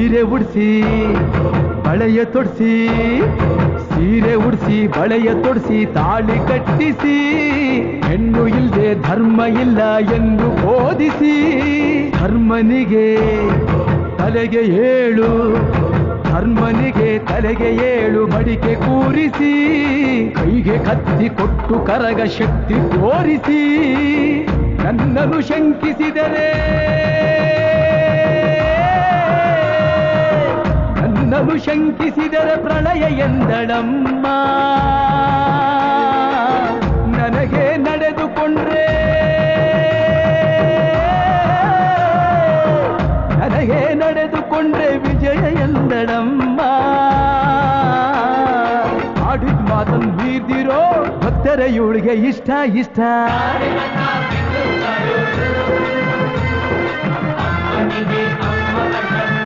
ಸೀರೆ ಉಡಿಸಿ ಬಳೆಯ ತೊಡಿಸಿ ಸೀರೆ ಉಡಿಸಿ ಬಳೆಯ ತೊಡಿಸಿ ತಾಳಿ ಕಟ್ಟಿಸಿ ಹೆಣ್ಣು ಇಲ್ಲದೆ ಧರ್ಮ ಇಲ್ಲ ಎಂದು ಬೋಧಿಸಿ ಧರ್ಮನಿಗೆ ತಲೆಗೆ ಏಳು ಧರ್ಮನಿಗೆ ತಲೆಗೆ ಏಳು ಮಡಿಕೆ ಕೂರಿಸಿ ಕೈಗೆ ಕತ್ತಿ ಕೊಟ್ಟು ಕರಗ ಶಕ್ತಿ ತೋರಿಸಿ ನನ್ನನ್ನು ಶಂಕಿಸಿದರೆ ನನ್ನನ್ನು ಶಂಕಿಸಿದರೆ ಪ್ರಳಯ ಎಂದಳಮ್ಮ ನನಗೆ ನಡೆದುಕೊಂಡ್ರೆ ನನಗೆ ನಡೆದುಕೊಂಡ್ರೆ ವಿಜಯ ಎಂದಳಮ್ಮ ಆಡಿದ ಮಾತನ್ನು ಮೀರ್ದಿರೋ ಭಕ್ತರ ಇವಳಿಗೆ ಇಷ್ಟ ಇಷ್ಟ